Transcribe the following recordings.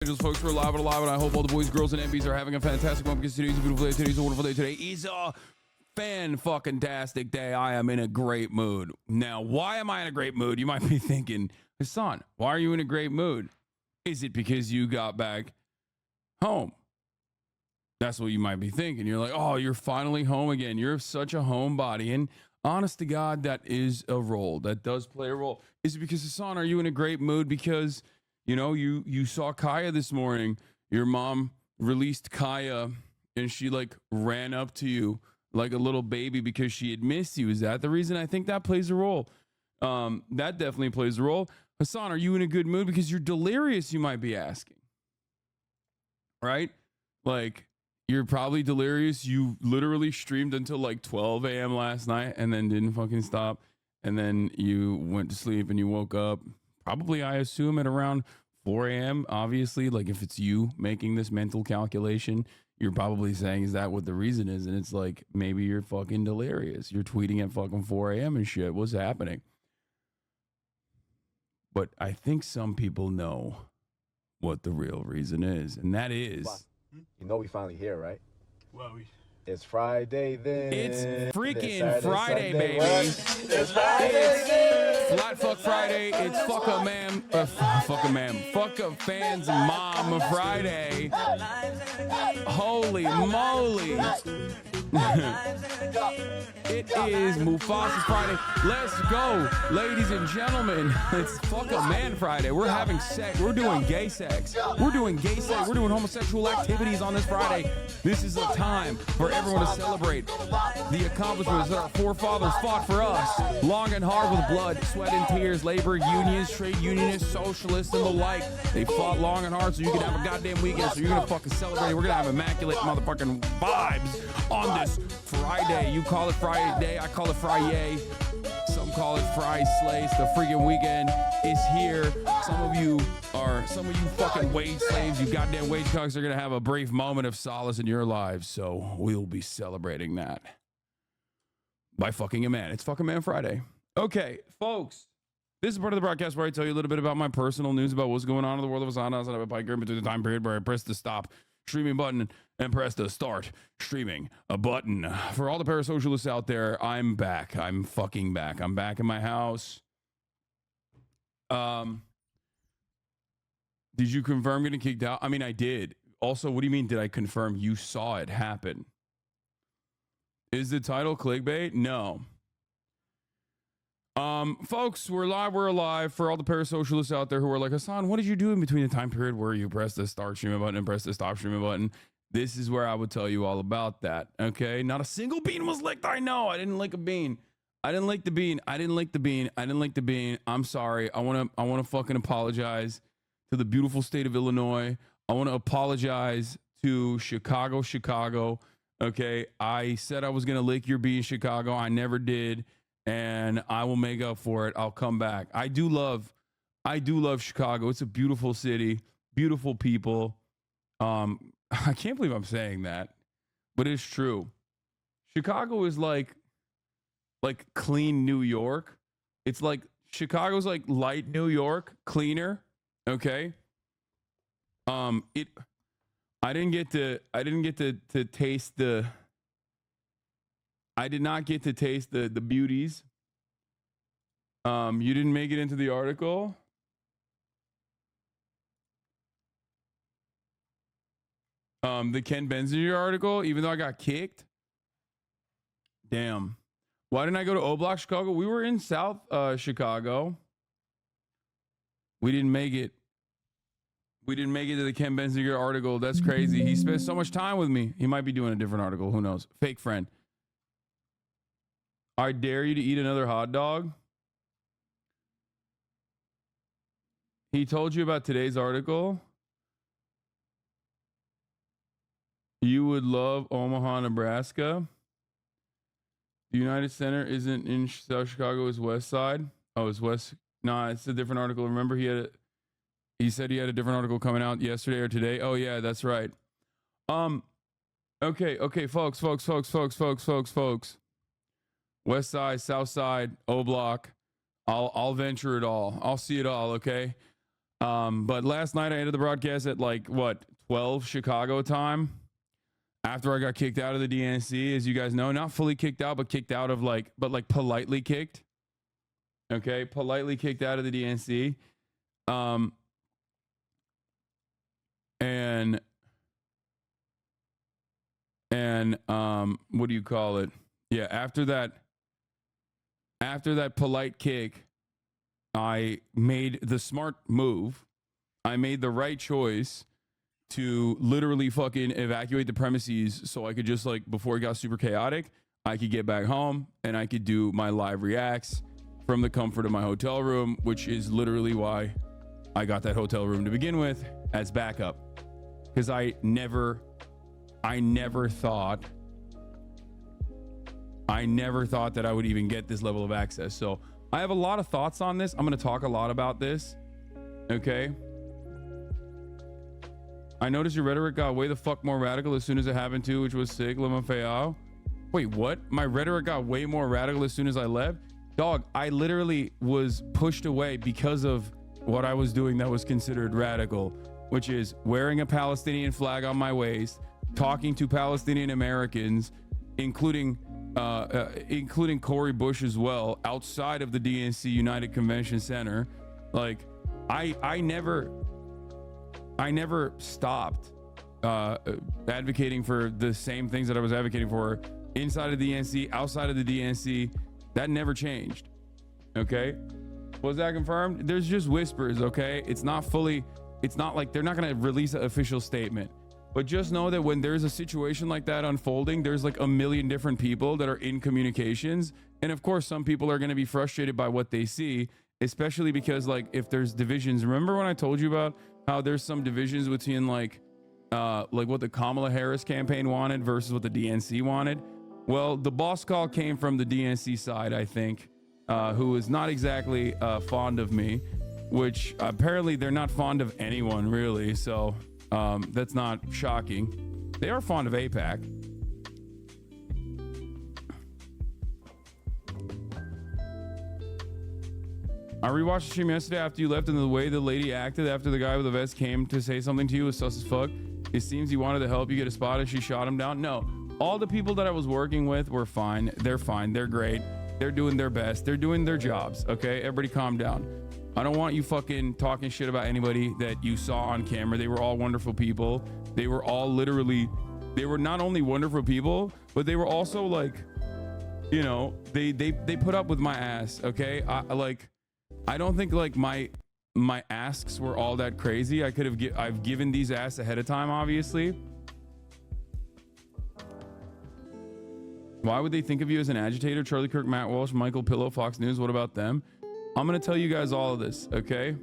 Folks, we're live and alive, and I hope all the boys, girls, and MBs are having a fantastic one because today's a beautiful day. Today's a wonderful day. Today is a fan-fucking-tastic day. I am in a great mood. Now, why am I in a great mood? You might be thinking, Hasan, why are you in a great mood? Is it because you got back home? That's what you might be thinking. You're like, oh, you're finally home again. You're such a homebody. And honest to God, that is a role. That does play a role. Is it because, Hasan, are you in a great mood because... you know, you saw Kaya this morning. Your mom released Kaya and she like ran up to you like a little baby because she had missed you. Is that the reason? I think that plays a role. That definitely plays a role. Hasan, are you in a good mood? Because you're delirious, you might be asking. Right? Like, you're probably delirious. You literally streamed until like 12 a.m. last night and then didn't fucking stop. And then you went to sleep and you woke up. Probably, I assume, at around 4 a.m. Obviously, like if it's you making this mental calculation, you're probably saying, is that what the reason is? And it's like, maybe you're fucking delirious. You're tweeting at fucking 4 a.m. and shit. What's happening? But I think some people know what the real reason is. And that is... you know we finally here, right? Well, it's Friday then. It's freaking Friday, Sunday, baby. It's Friday then. Flat fuck Friday. It's fuck a man. Fuck a fan's mom Friday. Holy moly. It is Mufasa Friday. Let's go, ladies and gentlemen. It's fuck a man Friday. We're having sex. We're doing gay sex. We're doing gay sex. We're doing homosexual activities on this Friday. This is a time for everyone to celebrate the accomplishments that our forefathers fought for us. Long and hard with blood, sweat, and tears. Labor unions, trade unionists, socialists, and the like. They fought long and hard so you can have a goddamn weekend. So you're gonna fucking celebrate. We're gonna have immaculate motherfucking vibes on this Friday. You call it Friday, I call it Friday. Some call it Fry Slays. The freaking weekend is here. Some of you fucking wage slaves, you goddamn wage cocks, are gonna have a brief moment of solace in your lives. So we'll be celebrating that by fucking a man. It's fucking man Friday. Okay, folks. This is part of the broadcast where I tell you a little bit about my personal news about what's going on in the world of HasanAbi between the time period where I press the stop streaming button and press the start streaming a button. For all the parasocialists out there, I'm back. I'm fucking back. I'm back in my house. Did you confirm getting kicked out? I mean, I did. Also, what do you mean did I confirm? You saw it happen. Is the title clickbait? No. Folks, we're live, we're alive. For all the parasocialists out there who are like, Hasan, what did you do in between the time period where you press the start streaming button and press the stop streaming button? This is where I would tell you all about that. Okay, not a single bean was licked. I know I didn't lick a bean. I didn't lick the bean. I didn't lick the bean. I didn't lick the bean. I'm sorry. I want to fucking apologize to the beautiful state of Illinois. I want to apologize to Chicago. Okay, I said I was gonna lick your bean, Chicago. I never did. And I will make up for it. I'll come back. I do love Chicago. It's a beautiful city, beautiful people. I can't believe I'm saying that, but it's true. Chicago is like clean New York. It's like Chicago's like light New York, cleaner. Okay. I didn't get to taste the. I did not get to taste the beauties. You didn't make it into the article. The Ken Benzinger article, even though I got kicked. Damn. Why didn't I go to O Block, Chicago? We were in South Chicago. We didn't make it. We didn't make it to the Ken Benzinger article. That's crazy. He spent so much time with me. He might be doing a different article. Who knows? Fake friend. I dare you to eat another hot dog. He told you about today's article. You would love Omaha, Nebraska. The United Center isn't in South Chicago, it's West Side. Oh, it's West. Nah, it's a different article. Remember, he said he had a different article coming out yesterday or today. Oh yeah, that's right. Okay, folks. West Side, South Side, O Block. I'll venture it all. I'll see it all, okay? But last night I ended the broadcast at like what 12 Chicago time. After I got kicked out of the DNC, as you guys know, not fully kicked out, but kicked out of like politely kicked. Okay, politely kicked out of the DNC. And what do you call it? Yeah, after that polite kick, I made the smart move. I made the right choice to literally fucking evacuate the premises so I could just like, before it got super chaotic, I could get back home and I could do my live reacts from the comfort of my hotel room, which is literally why I got that hotel room to begin with as backup. Because I never thought that I would even get this level of access. So I have a lot of thoughts on this. I'm going to talk a lot about this. Okay. I noticed your rhetoric got way the fuck more radical as soon as it happened too, which was sick. Wait, what? My rhetoric got way more radical as soon as I left? Dog, I literally was pushed away because of what I was doing that was considered radical, which is wearing a Palestinian flag on my waist, talking to Palestinian Americans, including Corey Bush as well, outside of the DNC United Convention Center. Like, I never stopped advocating for the same things that I was advocating for inside of the DNC, outside of the DNC. That never changed. Okay, was that confirmed? There's just whispers. Okay, it's not like they're not going to release an official statement, but just know that when there's a situation like that unfolding, there's like a million different people that are in communications, and of course some people are going to be frustrated by what they see, especially because like if there's divisions. Remember when I told you about how there's some divisions between like what the Kamala Harris campaign wanted versus what the DNC wanted? Well, the boss call came from the DNC side, I think, who is not exactly fond of me, which apparently they're not fond of anyone really. So that's not shocking. They are fond of AIPAC. I rewatched the stream yesterday after you left, and the way the lady acted after the guy with the vest came to say something to you was sus as fuck. It seems he wanted to help you get a spot and she shot him down. No, all the people that I was working with were fine. They're fine. They're great. They're doing their best. They're doing their jobs. Okay, everybody calm down. I don't want you fucking talking shit about anybody that you saw on camera. They were all wonderful people. They were all literally, they were not only wonderful people, but they were also like, you know, they put up with my ass. Okay, I don't think like my asks were all that crazy. I've given these asks ahead of time, obviously. Why would they think of you as an agitator? Charlie Kirk, Matt Walsh, Michael Pillow, Fox News. What about them? I'm gonna tell you guys all of this, okay?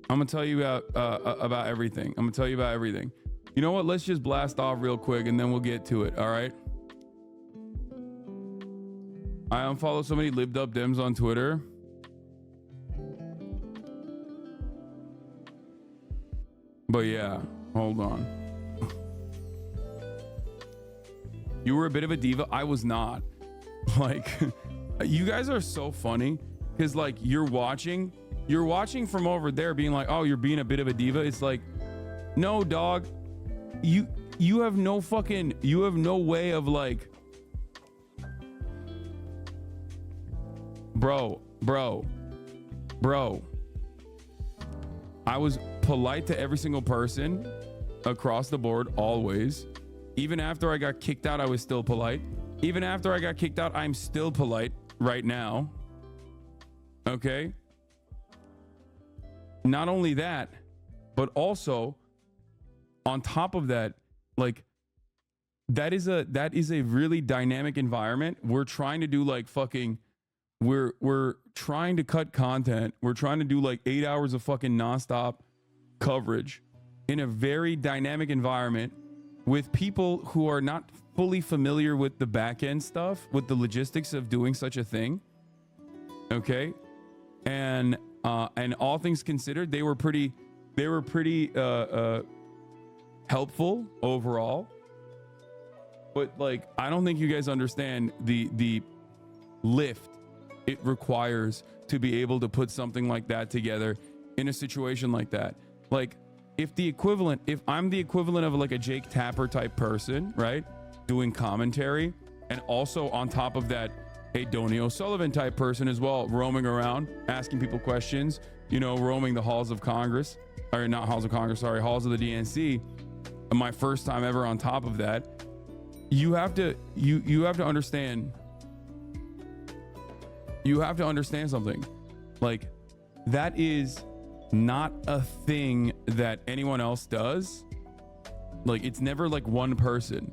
I'm gonna tell you about everything. I'm gonna tell you about everything. You know what? Let's just blast off real quick and then we'll get to it. All right. I unfollow so many libbed up Dems on Twitter. But yeah, hold on. You were a bit of a diva. I was not. Like, you guys are so funny because like you're watching from over there being like, oh, you're being a bit of a diva. It's like, no, dog, you have no way of like, bro. I was polite to every single person across the board, always. Even after I got kicked out, I was still polite. Even after I got kicked out, I'm still polite right now. Okay. Not only that, but also on top of that, like that is a really dynamic environment. We're trying to do like fucking, we're trying to cut content. We're trying to do like 8 hours of fucking nonstop coverage in a very dynamic environment with people who are not fully familiar with the back end stuff, with the logistics of doing such a thing. Okay. And all things considered, they were pretty helpful overall. But like, I don't think you guys understand the lift it requires to be able to put something like that together in a situation like that. Like if I'm the equivalent of like a Jake Tapper type person, right? Doing commentary, and also on top of that, a Donnie O'Sullivan type person as well, roaming around, asking people questions, you know, roaming the halls of Congress, or not halls of Congress, sorry, halls of the DNC. My first time ever on top of that. You have to understand something. Like, that is not a thing that anyone else does. Like, it's never like one person.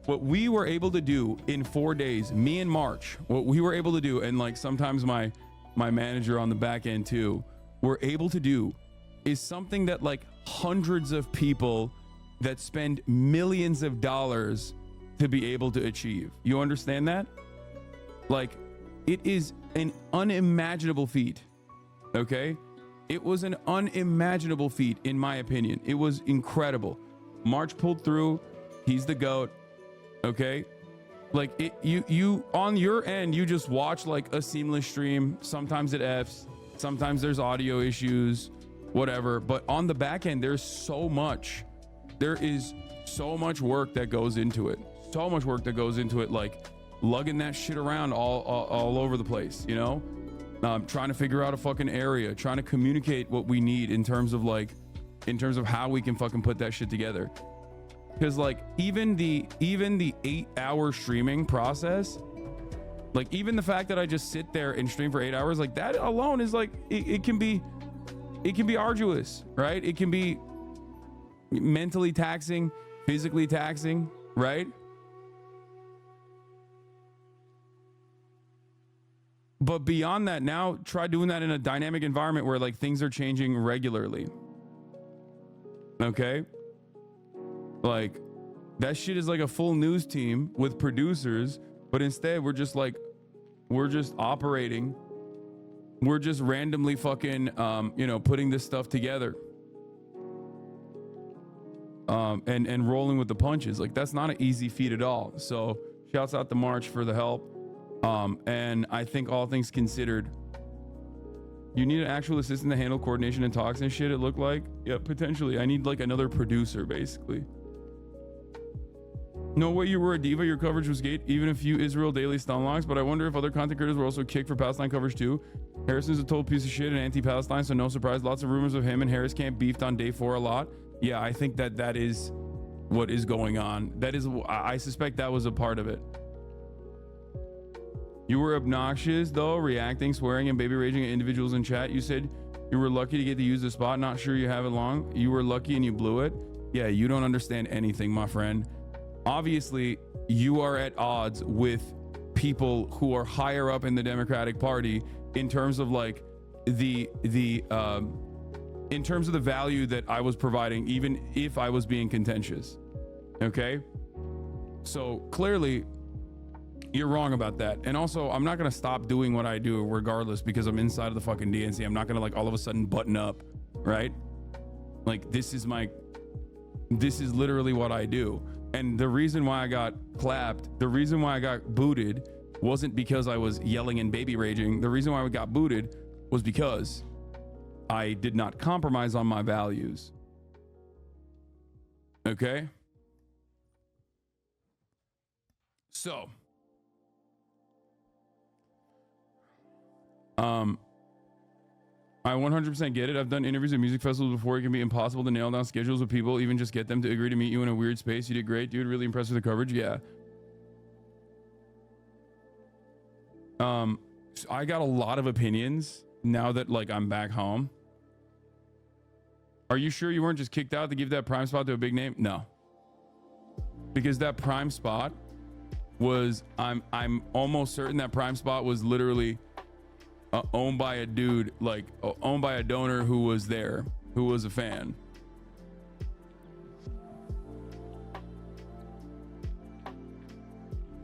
What we were able to do in 4 days, me and March, what we were able to do, and like sometimes my manager on the back end too, were able to do, is something that like hundreds of people that spend millions of dollars to be able to achieve. You understand that? Like, it is an unimaginable feat. Okay? It was an unimaginable feat, in my opinion. It was incredible. March pulled through. He's the GOAT. Okay? Like, you on your end, you just watch like a seamless stream. Sometimes it Fs, sometimes there's audio issues, whatever. But on the back end, there is so much work that goes into it. So much work that goes into it, like lugging that shit around all over the place, you know? Trying to figure out a fucking area, trying to communicate what we need in terms of how we can fucking put that shit together. Because like even the 8-hour streaming process, like even the fact that I just sit there and stream for 8 hours, like that alone is like, it can be arduous, right? It can be mentally taxing, physically taxing, right? But beyond that, now try doing that in a dynamic environment where like things are changing regularly. Okay? Like that shit is like a full news team with producers, but instead we're just operating. We're just randomly fucking, putting this stuff together. And rolling with the punches. Like that's not an easy feat at all. So shouts out to March for the help. And I think all things considered, you need an actual assistant to handle coordination and talks and shit, it looked like. Yeah, potentially. I need like another producer, basically. No way you were a diva. Your coverage was great, even a few Israel daily stun locks, but I wonder if other content creators were also kicked for Palestine coverage too. Harrison's a total piece of shit and anti-Palestine, so no surprise. Lots of rumors of him and Harris camp beefed on day 4 a lot. Yeah, I think that is what is going on. I suspect that was a part of it. You were obnoxious though, reacting, swearing, and baby raging at individuals in chat. You said you were lucky to get to use the spot. Not sure you have it long. You were lucky and you blew it. Yeah, you don't understand anything, my friend. Obviously, you are at odds with people who are higher up in the Democratic Party in terms of like in terms of the value that I was providing, even if I was being contentious. Okay? So clearly, you're wrong about that. And also, I'm not gonna stop doing what I do regardless because I'm inside of the fucking DNC. I'm not gonna like all of a sudden button up, right? Like this is literally what I do. And the reason why I got clapped, the reason why I got booted wasn't because I was yelling and baby raging. The reason why I got booted was because I did not compromise on my values. Okay? So, I 100% get it. I've done interviews at music festivals before. It can be impossible to nail down schedules with people, even just get them to agree to meet you in a weird space. You did great, dude. Really impressed with the coverage. Yeah. I got a lot of opinions now that like I'm back home. Are you sure you weren't just kicked out to give that prime spot to a big name? No. Because that prime spot was, I'm almost certain that prime spot was literally owned by a dude, like owned by a donor who was there, who was a fan.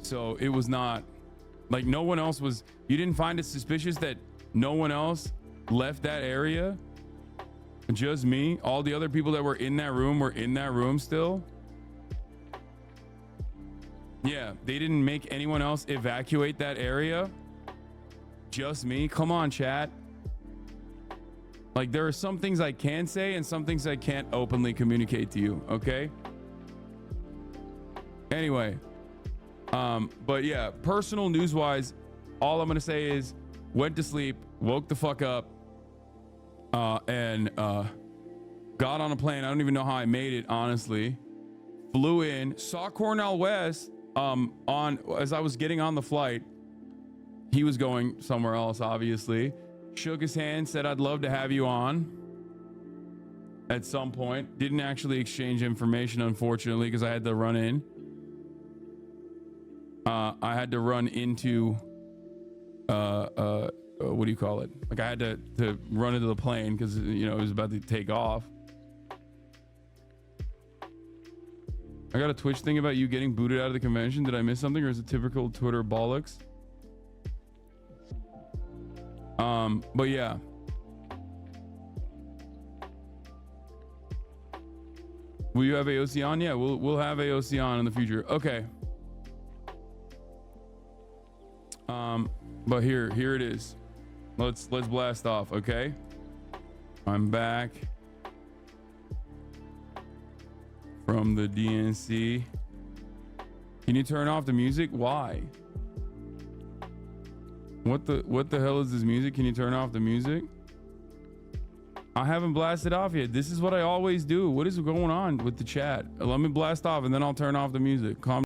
So it was not like no one else was, you didn't find it suspicious that no one else left that area? Just me? All the other people that were in that room still? Yeah, they didn't make anyone else evacuate that area? Just me? Come on, chat. Like, there are some things I can say and some things I can't openly communicate to you, okay? Anyway, but yeah, personal news-wise, all I'm gonna say is went to sleep, woke the fuck up, and got on a plane. I don't even know how I made it, honestly. Flew in, saw Cornel West as I was getting on the flight. He was going somewhere else, obviously. Shook his hand, said I'd love to have you on at some point. Didn't actually exchange information, unfortunately, because I had to run in. I had to run into what do you call it? Like, I had to run into the plane because, you know, it was about to take off. I got a Twitch thing about you getting booted out of the convention. Did I miss something, or is it typical Twitter bollocks? But yeah. Will you have AOC on? Yeah, we'll have AOC on in the future. Okay. But here it is. Let's blast off, okay? I'm back from the DNC. Can you turn off the music? Why? What the hell is this music? Can you turn off the music? I haven't blasted off yet. This is what I always do. What is going on with the chat? Let me blast off and then I'll turn off the music. Calm